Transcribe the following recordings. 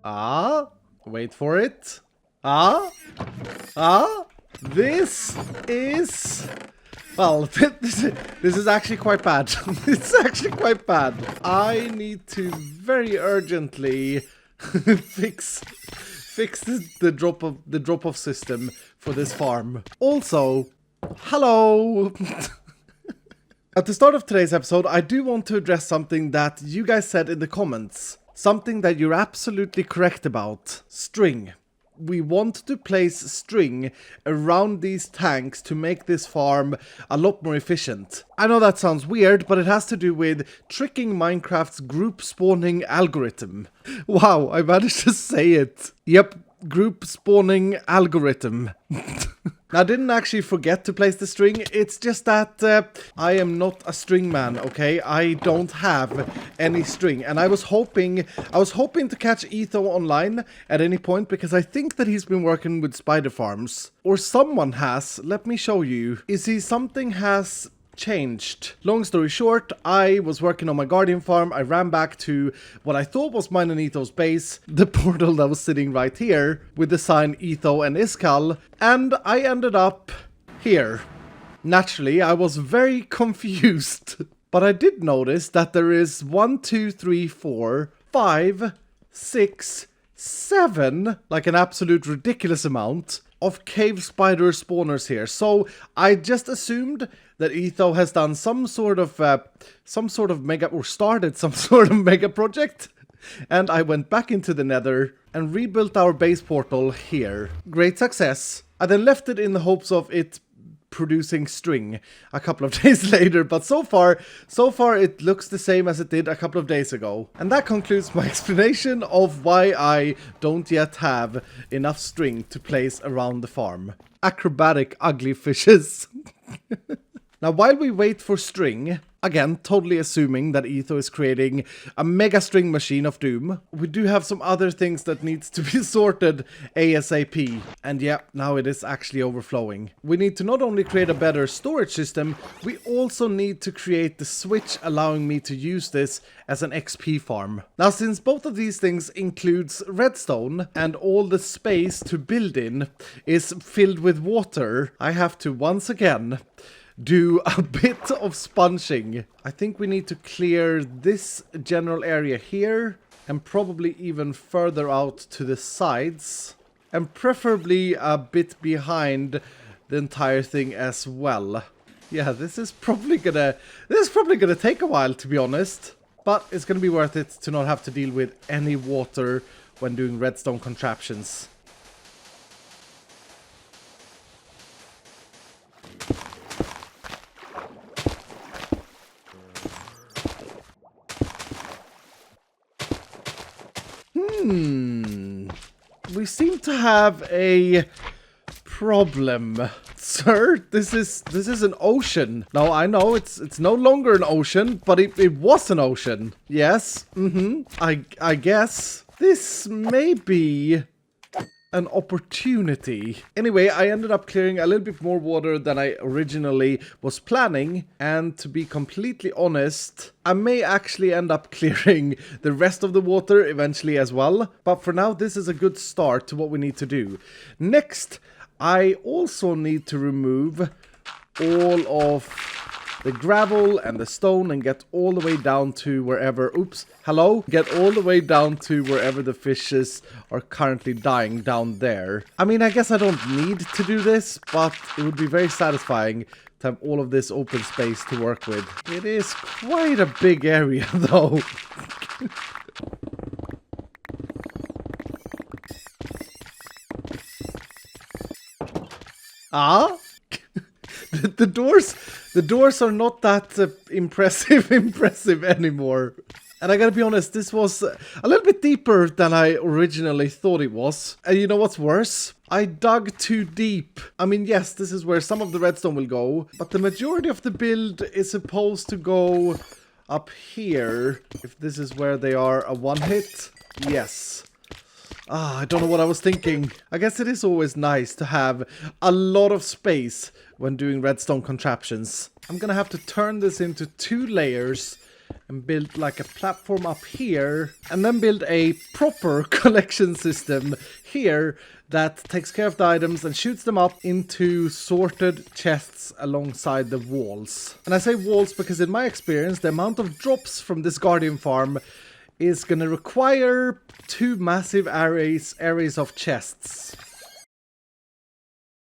Ah, wait for it. This is... Well, this is actually quite bad. It's actually quite bad. I need to very urgently fix the drop-off system for this farm. Also, hello! At the start of today's episode, I do want to address something that you guys said in the comments. Something that you're absolutely correct about. String. We want to place string around these tanks to make this farm a lot more efficient. I know that sounds weird, but it has to do with tricking Minecraft's group spawning algorithm. Wow, I managed to say it. Yep, group spawning algorithm. I didn't actually forget to place the string, it's just that I am not a string man, okay? I don't have any string, and I was hoping to catch Etho online at any point, because I think that he's been working with spider farms. Or someone has, let me show you. Something has changed. Long story short, I was working on my guardian farm. I ran back to what I thought was mine and Etho's base, the portal that was sitting right here with the sign Etho and Iskall, and I ended up here. Naturally, I was very confused, but I did notice that there is 1, 2, 3, 4, 5, 6, 7, like an absolute ridiculous amount of cave spider spawners here. So I just assumed that Etho has done some sort of mega, or started some sort of mega project, and I went back into the nether and rebuilt our base portal here. Great success. I then left it in the hopes of it producing string a couple of days later, but so far it looks the same as it did a couple of days ago. And that concludes my explanation of why I don't yet have enough string to place around the farm. Acrobatic ugly fishes. Now, while we wait for string, again, totally assuming that Etho is creating a mega string machine of doom, we do have some other things that needs to be sorted ASAP. And yeah, now it is actually overflowing. We need to not only create a better storage system, we also need to create the switch allowing me to use this as an XP farm. Now, since both of these things includes redstone and all the space to build in is filled with water, I have to once again do a bit of sponging. I think we need to clear this general area here and probably even further out to the sides, and preferably a bit behind the entire thing as well. Yeah, this is probably gonna take a while, to be honest, but it's gonna be worth it to not have to deal with any water when doing redstone contraptions. We seem to have a problem. Sir, this is an ocean. Now, I know it's no longer an ocean, but it was an ocean. Yes, I guess. This may be an opportunity. Anyway, I ended up clearing a little bit more water than I originally was planning, and to be completely honest, I may actually end up clearing the rest of the water eventually as well, but for now this is a good start to what we need to do. Next, I also need to remove all of the gravel and the stone and get all the way down to wherever, get all the way down to wherever the fishes are currently dying down there. I mean, I guess I don't need to do this, but it would be very satisfying to have all of this open space to work with. It is quite a big area though. The doors are not that impressive anymore. And I gotta be honest, this was a little bit deeper than I originally thought it was. And you know what's worse? I dug too deep. I mean, yes, this is where some of the redstone will go, but the majority of the build is supposed to go up here. If this is where they are a one hit, yes. I don't know what I was thinking. I guess it is always nice to have a lot of space when doing redstone contraptions. I'm gonna have to turn this into 2 layers and build like a platform up here, and then build a proper collection system here that takes care of the items and shoots them up into sorted chests alongside the walls. And I say walls because in my experience, the amount of drops from this Guardian farm is gonna require 2 massive arrays of chests.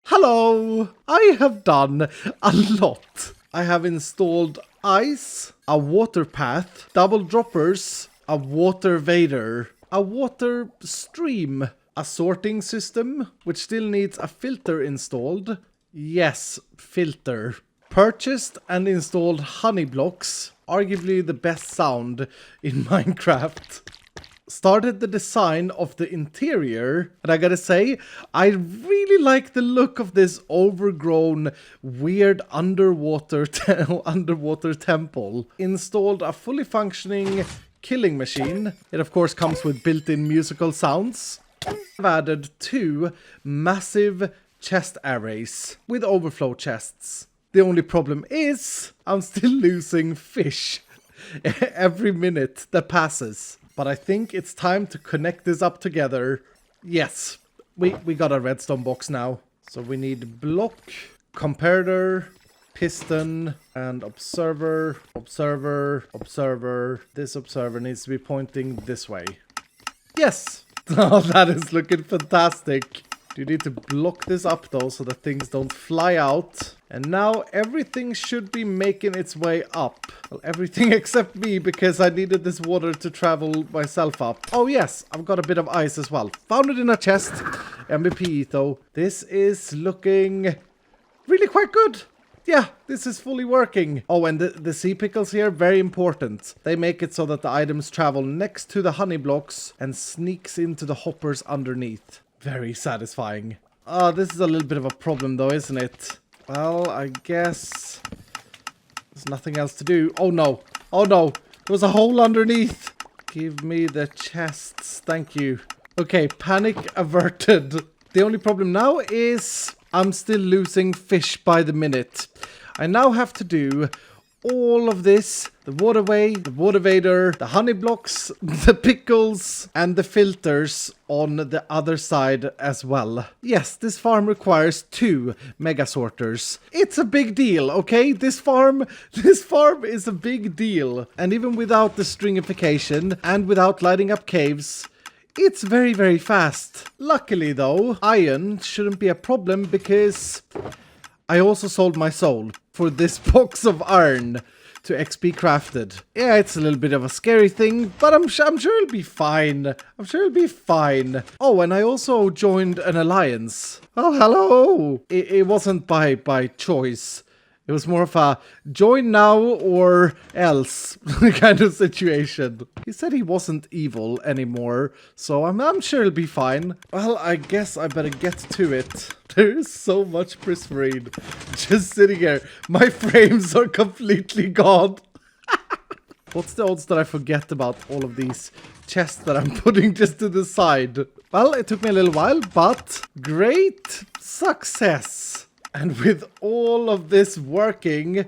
Hello! I have done a lot. I have installed ice, a water path, double droppers, a water vader, a water stream, a sorting system, which still needs a filter installed. Yes, filter. Purchased and installed honey blocks, arguably the best sound in Minecraft. Started the design of the interior, and I gotta say, I really like the look of this overgrown, weird underwater temple. Installed a fully functioning killing machine. It of course comes with built-in musical sounds. I've added 2 massive chest arrays with overflow chests. The only problem is I'm still losing fish every minute that passes. But I think it's time to connect this up together. Yes, we got a redstone box now. So we need block, comparator, piston, and observer, observer, observer. This observer needs to be pointing this way. Yes! Oh, that is looking fantastic. You need to block this up though so that things don't fly out. And now everything should be making its way up. Well, everything except me, because I needed this water to travel myself up. Oh yes, I've got a bit of ice as well. Found it in a chest. MVP though. This is looking really quite good. Yeah, this is fully working. Oh, and the sea pickles here, very important. They make it so that the items travel next to the honey blocks and sneaks into the hoppers underneath. Very satisfying. Oh, this is a little bit of a problem though, isn't it? Well, I guess there's nothing else to do. Oh no. Oh no. There was a hole underneath. Give me the chests. Thank you. Okay, panic averted. The only problem now is I'm still losing fish by the minute. I now have to do all of this, the waterway, the water vader, the honey blocks, the pickles, and the filters on the other side as well. Yes, this farm requires 2 mega sorters. It's a big deal, okay? This farm is a big deal. And even without the stringification and without lighting up caves, it's very, very fast. Luckily though, iron shouldn't be a problem because I also sold my soul for this box of iron to XP crafted. Yeah, it's a little bit of a scary thing, but I'm sure it'll be fine. I'm sure it'll be fine. Oh, and I also joined an alliance. Oh, hello! It wasn't by choice. It was more of a join now or else kind of situation. He said he wasn't evil anymore, so I'm sure he'll be fine. Well, I guess I better get to it. There is so much prismarine just sitting here. My frames are completely gone. What's the odds that I forget about all of these chests that I'm putting just to the side? Well, it took me a little while, but great success. And with all of this working,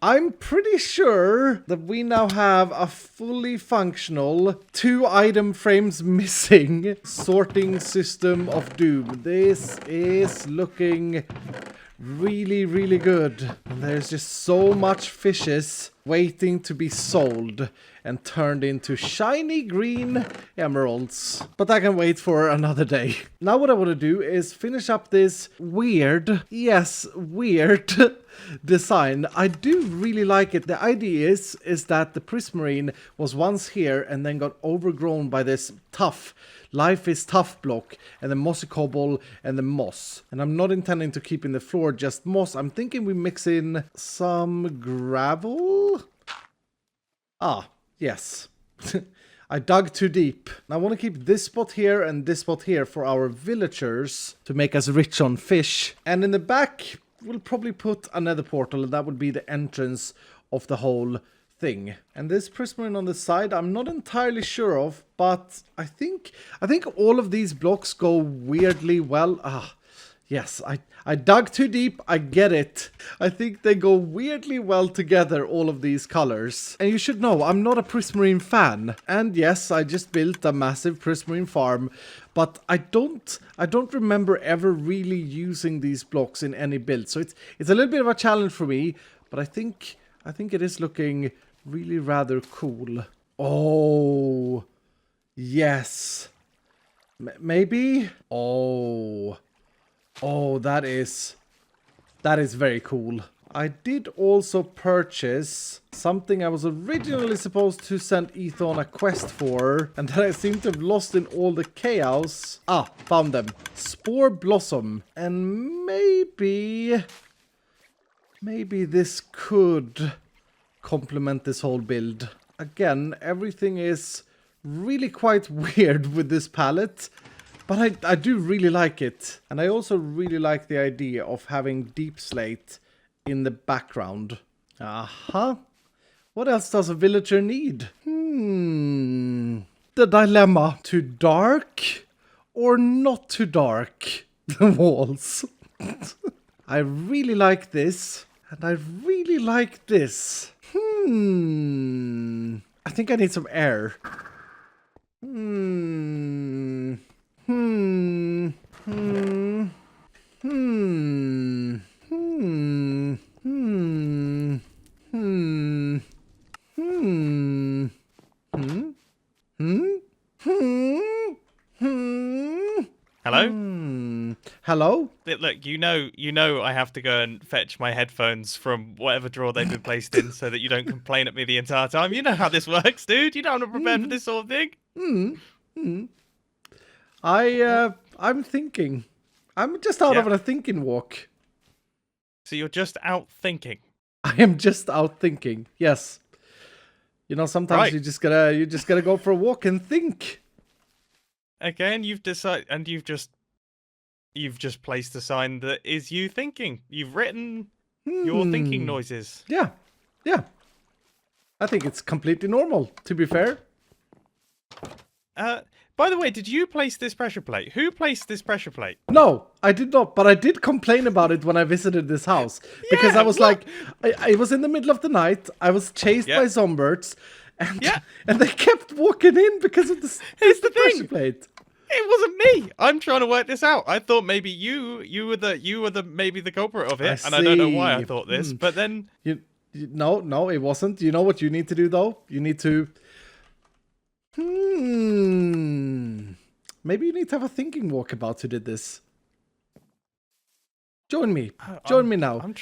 I'm pretty sure that we now have a fully functional 2 item frames missing sorting system of doom. This is looking really, really good. And there's just so much fishes waiting to be sold and turned into shiny green emeralds. But I can wait for another day. Now what I want to do is finish up this weird, yes, weird design. I do really like it. The idea is that the prismarine was once here and then got overgrown by this tough life is tough block and the mossy cobble and the moss. And I'm not intending to keep in the floor just moss. I'm thinking we mix in some gravel. Ah, yes. I dug too deep. I want to keep this spot here and this spot here for our villagers to make us rich on fish. And in the back, we'll probably put another portal, and that would be the entrance of the whole thing. And this prismarine on the side, I'm not entirely sure of, but I think all of these blocks go weirdly well. Yes, I dug too deep, I get it. I think they go weirdly well together, all of these colors. And you should know, I'm not a prismarine fan. And yes, I just built a massive prismarine farm, but I don't remember ever really using these blocks in any build. So it's a little bit of a challenge for me, but I think it is looking really rather cool. Oh, yes. Maybe? Oh, that is very cool. I did also purchase something I was originally supposed to send Ethan on a quest for, and that I seem to have lost in all the chaos. Ah, found them. Spore Blossom. And maybe this could complement this whole build. Again, everything is really quite weird with this palette. But I do really like it. And I also really like the idea of having Deep Slate in the background. What else does a villager need? The dilemma. Too dark or not too dark? The walls. I really like this. And I really like this. I think I need some air. Hello? Hello? Look, you know I have to go and fetch my headphones from whatever drawer they've been placed in so that you don't complain at me the entire time. You know how this works, dude. You know I'm not prepared for this sort of thing. I'm thinking. I'm just out on a thinking walk. So you're just out thinking? I am just out thinking. Yes. You know, sometimes you just gotta go for a walk and think. Okay, and you've decided, and you've just placed a sign that is you thinking. You've written your thinking noises. Yeah. I think it's completely normal, to be fair. By the way, did you place this pressure plate? Who placed this pressure plate? No, I did not, but I did complain about it when I visited this house. Because I was like, I was in the middle of the night, I was chased by zombies, and they kept walking in because of the pressure plate. It wasn't me. I'm trying to work this out. I thought maybe you were the culprit of it, and I don't know why I thought this. But then no, it wasn't. You know what you need to do though? You need to maybe you need to have a thinking walkabout who did this. Join me. Join me now. I'm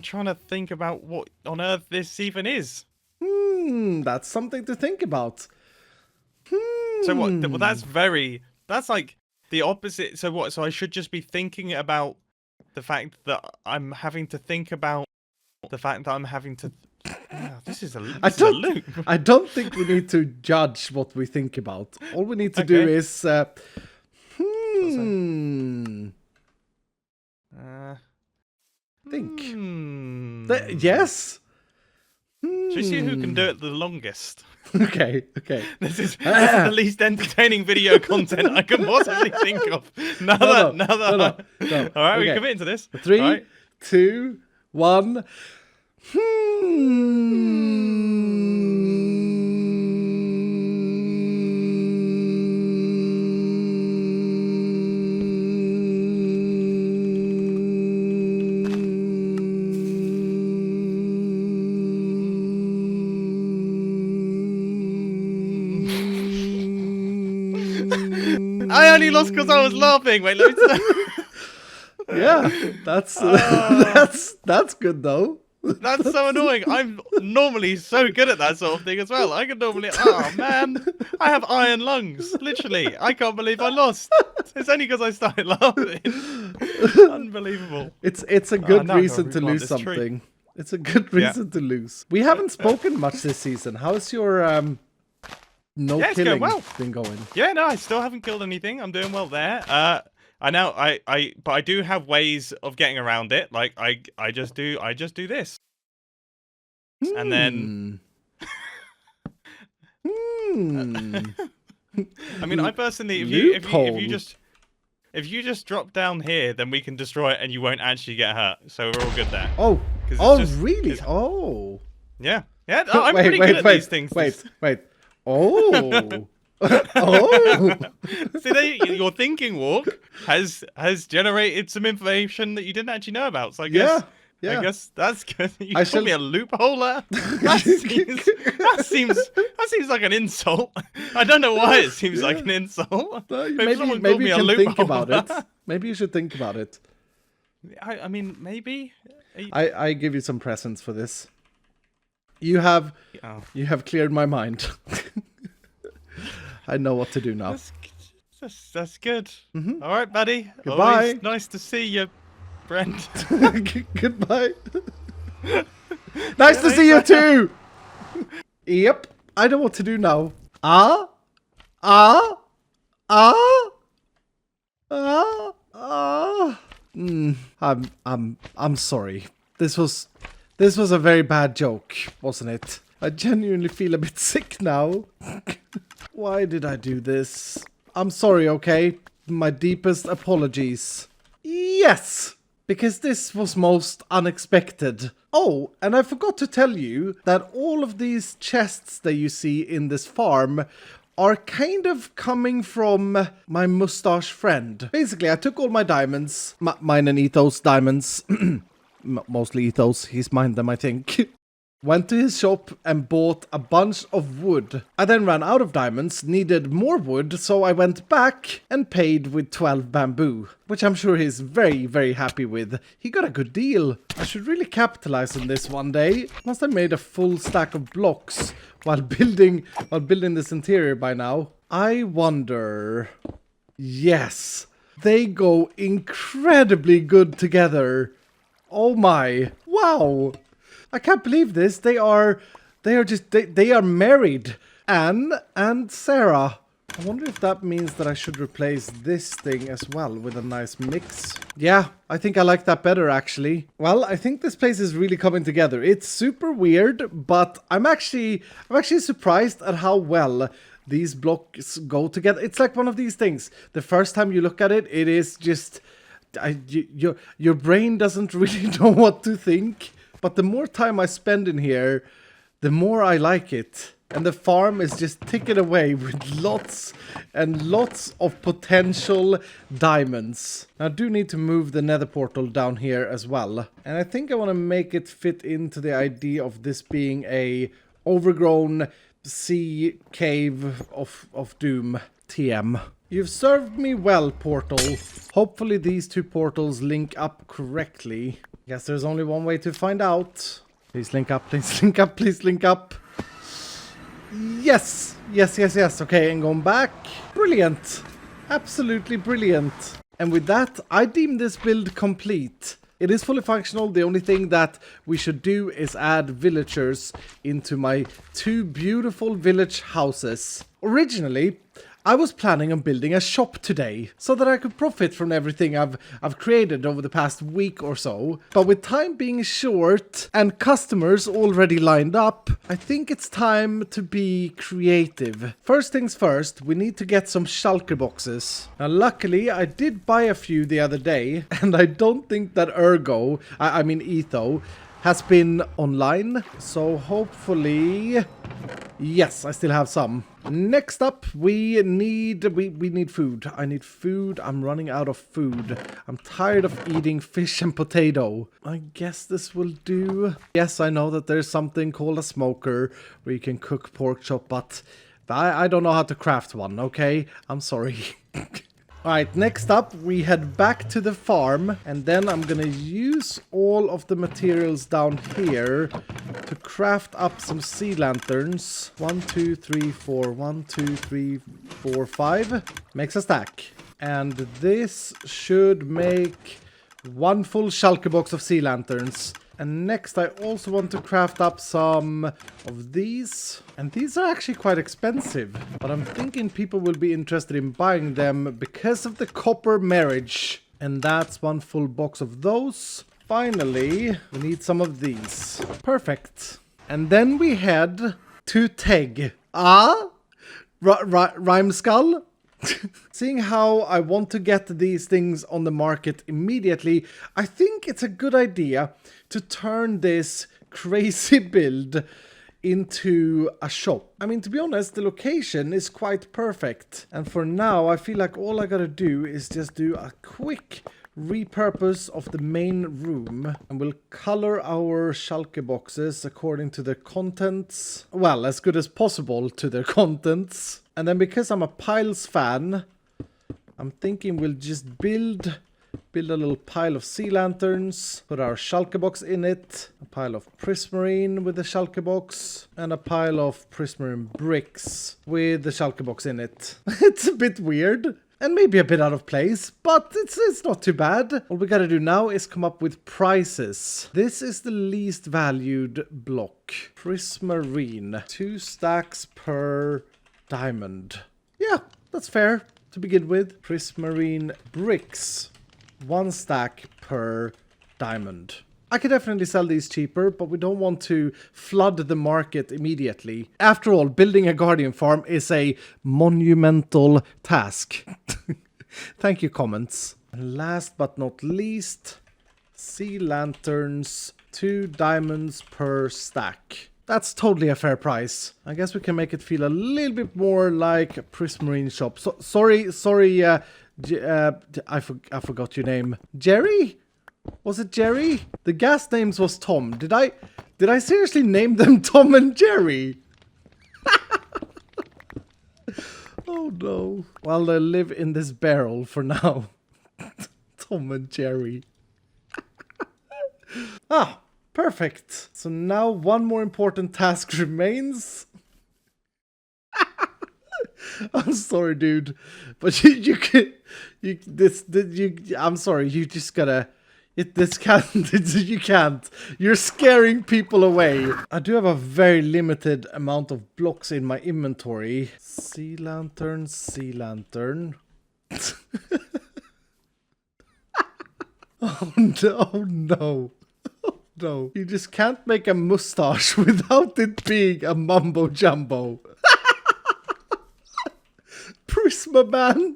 trying to think about what on earth this even is. That's something to think about. So what? Well, that's like the opposite. So what? So I should just be thinking about the fact that I'm having to think about the fact that I'm having to. This is a loop. I don't think we need to judge what we think about. All we need to do is think. Yes. Should we see who can do it the longest? Okay. This is the least entertaining video content I can possibly think of. No. All right, we're committing to this. 3, 2, 1. I only lost because I was laughing. Wait, let me. Yeah, that's good though. That's so annoying. I'm normally so good at that sort of thing as well. I can normally. Oh man, I have iron lungs. Literally, I can't believe I lost. It's only because I started laughing. Unbelievable. It's a good reason to lose something. It's a good reason to lose. We haven't spoken much this season. How's your killing been going? Yeah, no, I still haven't killed anything. I'm doing well there. But I do have ways of getting around it. Like I just do this, and then. I mean, I personally, if if you just drop down here, then we can destroy it and you won't actually get hurt. So we're all good there. Oh, 'Cause oh, it's just- really? Oh. Yeah. Yeah, I'm pretty good at these things. Wait. Oh. Oh. See, you're thinking walk has generated some information that you didn't actually know about. So I guess Yeah. I guess that's good. You I called me a loophole there. That seems like an insult. I don't know why it seems like an insult. Maybe someone you called me a can think loophole. about it. Maybe you should think about it. I mean, maybe. I give you some presents for this. You have cleared my mind. I know what to do now. That's good. Mm-hmm. All right, buddy. Goodbye. Always nice to see you, friend. Goodbye. Nice to see you too. Yep. I know what to do now. I'm sorry. This was a very bad joke, wasn't it? I genuinely feel a bit sick now. Why did I do this? I'm sorry, okay? My deepest apologies. Yes! Because this was most unexpected. Oh, and I forgot to tell you that all of these chests that you see in this farm are kind of coming from my mustache friend. Basically, I took all my diamonds, mine and Ethos diamonds, mostly Ethos, he's mined them I think, went to his shop and bought a bunch of wood. I then ran out of diamonds, needed more wood, so I went back and paid with 12 bamboo, which I'm sure he's very, very happy with. He got a good deal. I should really capitalize on this one day. Must have made a full stack of blocks while building this interior by now. I wonder... Yes, they go incredibly good together. Oh my, wow. I can't believe this. They are married. Anne and Sarah. I wonder if that means that I should replace this thing as well with a nice mix. Yeah, I think I like that better actually. Well, I think this place is really coming together. It's super weird, but I'm actually surprised at how well these blocks go together. It's like one of these things. The first time you look at it, it is just your brain doesn't really know what to think. But the more time I spend in here, the more I like it. And the farm is just ticking away with lots and lots of potential diamonds. I do need to move the nether portal down here as well. And I think I want to make it fit into the idea of this being a overgrown sea cave of doom. TM. You've served me well, portal. Hopefully these two portals link up correctly. Guess there's only one way to find out. Please link up, please link up, please link up. Yes! Yes. Okay, and going back. Brilliant. Absolutely brilliant. And with that, I deem this build complete. It is fully functional. The only thing that we should do is add villagers into my two beautiful village houses. Originally, I was planning on building a shop today, so that I could profit from everything I've created over the past week or so. But with time being short and customers already lined up, I think it's time to be creative. First things first, we need to get some shulker boxes. Now luckily, I did buy a few the other day, and I don't think that Etho, has been online. So hopefully... Yes, I still have some. Next up, we need food. I need food. I'm running out of food. I'm tired of eating fish and potato. I guess this will do. Yes, I know that there's something called a smoker where you can cook pork chop, but I don't know how to craft one, okay? I'm sorry. Alright, next up, we head back to the farm, and then I'm gonna use all of the materials down here to craft up some sea lanterns. 1, 2, 3, 4. 1, 2, 3, 4, 5. Makes a stack. And this should make one full shulker box of sea lanterns. And next I also want to craft up some of these. And these are actually quite expensive. But I'm thinking people will be interested in buying them because of the copper marriage. And that's one full box of those. Finally, we need some of these. Perfect. And then we head to Teg. Rhyme Skull? Seeing how I want to get these things on the market immediately, I think it's a good idea to turn this crazy build into a shop. I mean, to be honest, the location is quite perfect. And for now, I feel like all I gotta do is just do a quick repurpose of the main room, and we'll color our shulker boxes according to their contents. Well, as good as possible to their contents. And then because I'm a piles fan, I'm thinking we'll just build a little pile of sea lanterns, put our shulker box in it, a pile of prismarine with the shulker box, and a pile of prismarine bricks with the shulker box in it. It's a bit weird. And maybe a bit out of place, but it's not too bad. All we gotta do now is come up with prices. This is the least valued block. Prismarine. 2 stacks per diamond. Yeah, that's fair to begin with. Prismarine bricks. 1 stack per diamond. I could definitely sell these cheaper, but we don't want to flood the market immediately. After all, building a guardian farm is a monumental task. Thank you, comments. And last but not least, sea lanterns, 2 diamonds per stack. That's totally a fair price. I guess we can make it feel a little bit more like a prismarine shop. So, sorry, I forgot your name. Jerry? Was it Jerry? The gas names was Tom. Did I seriously name them Tom and Jerry? Oh no. Well, they live in this barrel for now. Tom and Jerry. Ah, perfect. So now one more important task remains. I'm sorry, dude, but I'm sorry. You just gotta. You can't. You're scaring people away. I do have a very limited amount of blocks in my inventory. Sea lantern, sea lantern. Oh no, no. Oh no. You just can't make a mustache without it being a mumbo jumbo. Prisma man.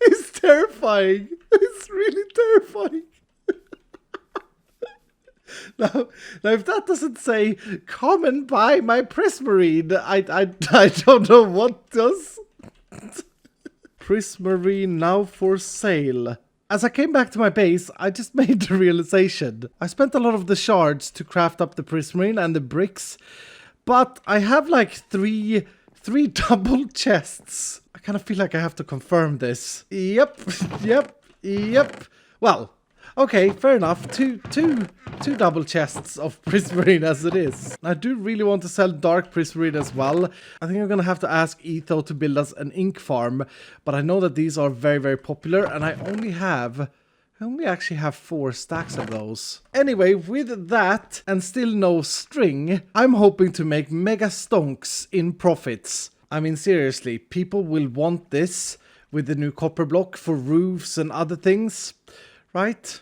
It's terrifying. It's really terrifying. Now, if that doesn't say, come and buy my prismarine, I don't know what does. Prismarine now for sale. As I came back to my base, I just made the realization. I spent a lot of the shards to craft up the prismarine and the bricks, but I have like three double chests. I kind of feel like I have to confirm this. Yep. Well, okay, fair enough. Two double chests of prismarine as it is. I do really want to sell dark prismarine as well. I think I'm gonna have to ask Etho to build us an ink farm, but I know that these are very, very popular, and I only actually have 4 stacks of those. Anyway, with that, and still no string, I'm hoping to make mega stonks in profits. I mean, seriously, people will want this with the new copper block for roofs and other things, right?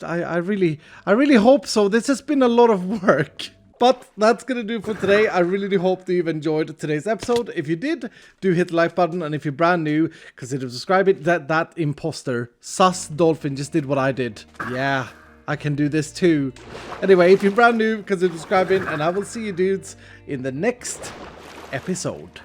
I really hope so. This has been a lot of work. But that's gonna do for today. I really do hope that you've enjoyed today's episode. If you did, do hit the like button, and if you're brand new, consider subscribing. That imposter, sus dolphin, just did what I did. Yeah, I can do this too. Anyway, if you're brand new, consider subscribing, and I will see you dudes in the next episode.